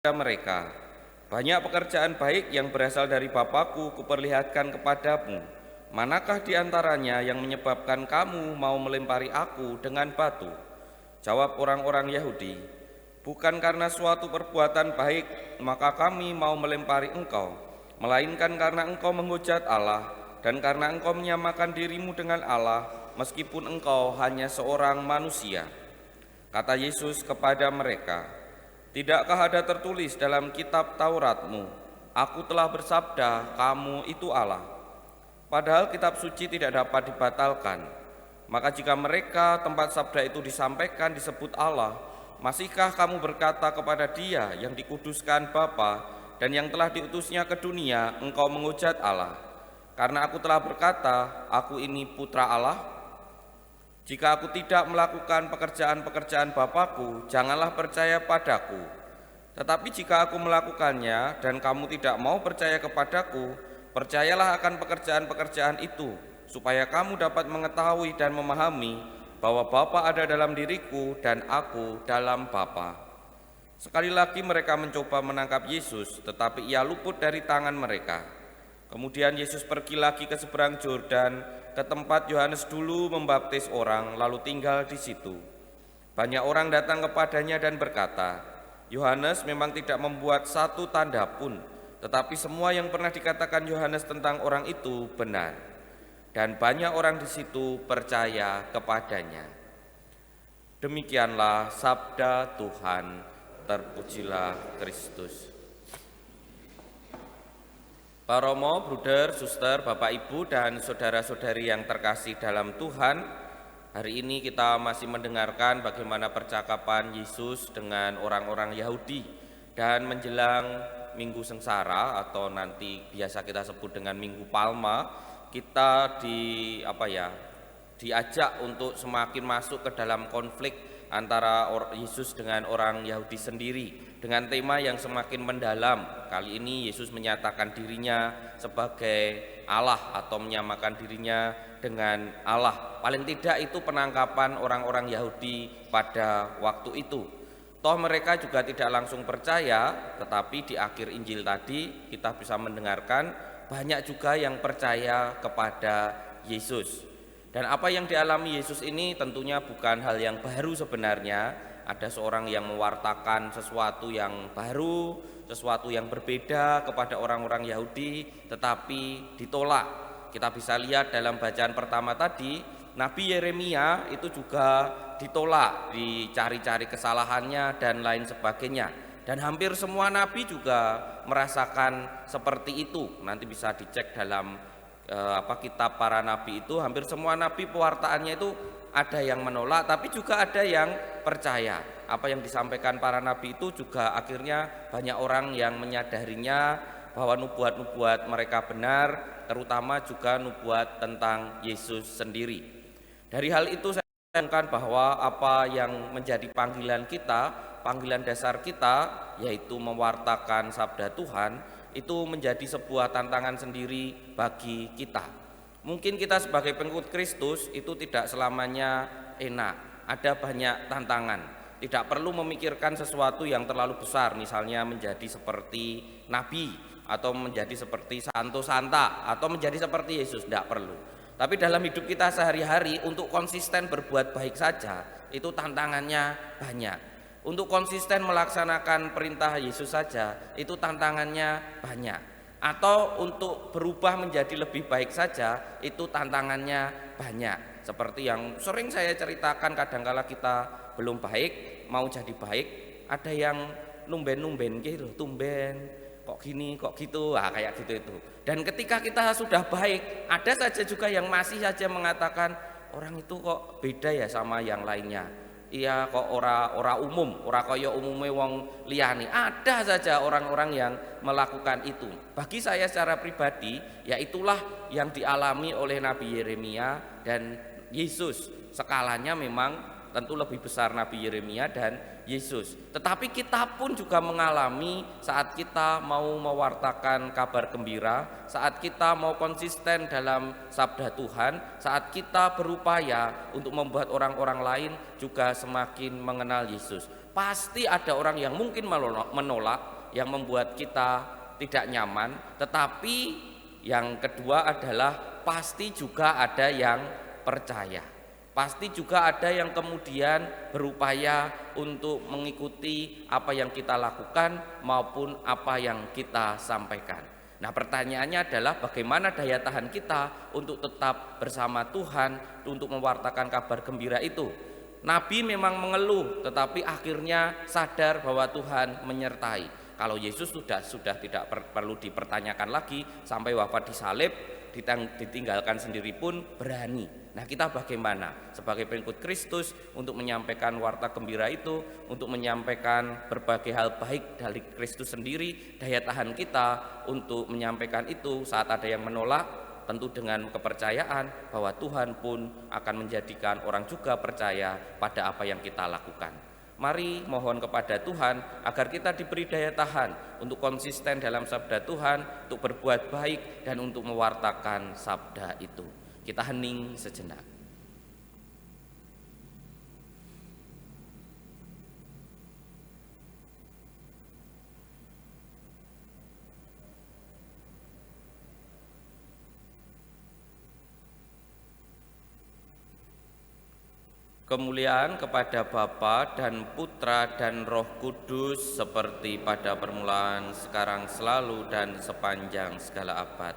mereka, "Banyak pekerjaan baik yang berasal dari Bapakku kuperlihatkan kepadamu. Manakah di antaranya yang menyebabkan kamu mau melempari aku dengan batu?" Jawab orang-orang Yahudi, "Bukan karena suatu perbuatan baik maka kami mau melempari engkau, melainkan karena engkau menghujat Allah dan karena engkau menyamakan dirimu dengan Allah meskipun engkau hanya seorang manusia." Kata Yesus kepada mereka, "Tidakkah ada tertulis dalam kitab Tauratmu, Aku telah bersabda, kamu itu Allah?" Padahal kitab suci tidak dapat dibatalkan. Maka jika mereka tempat sabda itu disampaikan disebut Allah, masihkah kamu berkata kepada Dia yang dikuduskan Bapa dan yang telah diutusnya ke dunia, engkau menghujat Allah? Karena aku telah berkata, aku ini putra Allah? Jika aku tidak melakukan pekerjaan-pekerjaan Bapakku, janganlah percaya padaku. Tetapi jika aku melakukannya dan kamu tidak mau percaya kepadaku, percayalah akan pekerjaan-pekerjaan itu, supaya kamu dapat mengetahui dan memahami bahwa Bapa ada dalam diriku dan aku dalam Bapa. Sekali lagi mereka mencoba menangkap Yesus, tetapi ia luput dari tangan mereka. Kemudian Yesus pergi lagi ke seberang Yordan, ke tempat Yohanes dulu membaptis orang, lalu tinggal di situ. Banyak orang datang kepadanya dan berkata, "Yohanes memang tidak membuat satu tanda pun, tetapi semua yang pernah dikatakan Yohanes tentang orang itu benar." Dan banyak orang di situ percaya kepadanya. Demikianlah sabda Tuhan, terpujilah Kristus. Pak Romo, Bruder, Suster, Bapak Ibu, dan saudara-saudari yang terkasih dalam Tuhan, hari ini kita masih mendengarkan bagaimana percakapan Yesus dengan orang-orang Yahudi dan menjelang Minggu Sengsara atau nanti biasa kita sebut dengan Minggu Palma, kita diajak untuk semakin masuk ke dalam konflik antara Yesus dengan orang Yahudi sendiri dengan tema yang semakin mendalam. Kali ini Yesus menyatakan dirinya sebagai Allah atau menyamakan dirinya dengan Allah. Paling tidak itu penangkapan orang-orang Yahudi pada waktu itu. Toh mereka juga tidak langsung percaya, tetapi di akhir Injil tadi kita bisa mendengarkan banyak juga yang percaya kepada Yesus. Dan apa yang dialami Yesus ini tentunya bukan hal yang baru sebenarnya. Ada seorang yang mewartakan sesuatu yang baru, sesuatu yang berbeda kepada orang-orang Yahudi, tetapi ditolak. Kita bisa lihat dalam bacaan pertama tadi, Nabi Yeremia itu juga ditolak, dicari-cari kesalahannya dan lain sebagainya. Dan hampir semua nabi juga merasakan seperti itu. Nanti bisa dicek dalam kitab para nabi itu, hampir semua nabi pewartaannya itu ada yang menolak tapi juga ada yang percaya. Apa yang disampaikan para nabi itu juga akhirnya banyak orang yang menyadarinya bahwa nubuat-nubuat mereka benar, terutama juga nubuat tentang Yesus sendiri. Dari hal itu saya mengatakan bahwa apa yang menjadi panggilan kita, panggilan dasar kita, yaitu mewartakan sabda Tuhan, itu menjadi sebuah tantangan sendiri bagi kita. Mungkin kita sebagai pengikut Kristus itu tidak selamanya enak, ada banyak tantangan. Tidak perlu memikirkan sesuatu yang terlalu besar, misalnya menjadi seperti Nabi atau menjadi seperti Santo Santa atau menjadi seperti Yesus, tidak perlu. Tapi dalam hidup kita sehari-hari untuk konsisten berbuat baik saja itu tantangannya banyak. Untuk konsisten melaksanakan perintah Yesus saja itu tantangannya banyak. Atau untuk berubah menjadi lebih baik saja itu tantangannya banyak. Seperti yang sering saya ceritakan, kadangkala kita belum baik, mau jadi baik, ada yang numben-numben gitu, tumben kok gini, kok gitu, kayak gitu itu. Dan ketika kita sudah baik, ada saja juga yang masih saja mengatakan orang itu kok beda ya sama yang lainnya. Iya kok ora umum, ora kaya umume wong liyane. Ada saja orang-orang yang melakukan itu. Bagi saya secara pribadi, ya itulah yang dialami oleh Nabi Yeremia dan Yesus. Skalanya memang tentu lebih besar Nabi Yeremia dan Yesus. Tetapi kita pun juga mengalami saat kita mau mewartakan kabar gembira, saat kita mau konsisten dalam sabda Tuhan, saat kita berupaya untuk membuat orang-orang lain juga semakin mengenal Yesus. Pasti ada orang yang mungkin menolak, yang membuat kita tidak nyaman. Tetapi yang kedua adalah pasti juga ada yang percaya. Pasti juga ada yang kemudian berupaya untuk mengikuti apa yang kita lakukan maupun apa yang kita sampaikan. Nah, pertanyaannya adalah bagaimana daya tahan kita untuk tetap bersama Tuhan, untuk mewartakan kabar gembira itu. Nabi memang mengeluh, tetapi akhirnya sadar bahwa Tuhan menyertai. Kalau Yesus sudah tidak perlu dipertanyakan lagi, sampai wafat disalib, ditinggalkan sendiri pun berani. Nah, kita bagaimana sebagai pengikut Kristus untuk menyampaikan warta gembira itu, untuk menyampaikan berbagai hal baik dari Kristus sendiri, daya tahan kita untuk menyampaikan itu saat ada yang menolak, tentu dengan kepercayaan bahwa Tuhan pun akan menjadikan orang juga percaya pada apa yang kita lakukan. Mari mohon kepada Tuhan agar kita diberi daya tahan untuk konsisten dalam sabda Tuhan, untuk berbuat baik dan untuk mewartakan sabda itu. Kita hening sejenak. Kemuliaan kepada Bapa dan Putra dan Roh Kudus seperti pada permulaan, sekarang, selalu, dan sepanjang segala abad.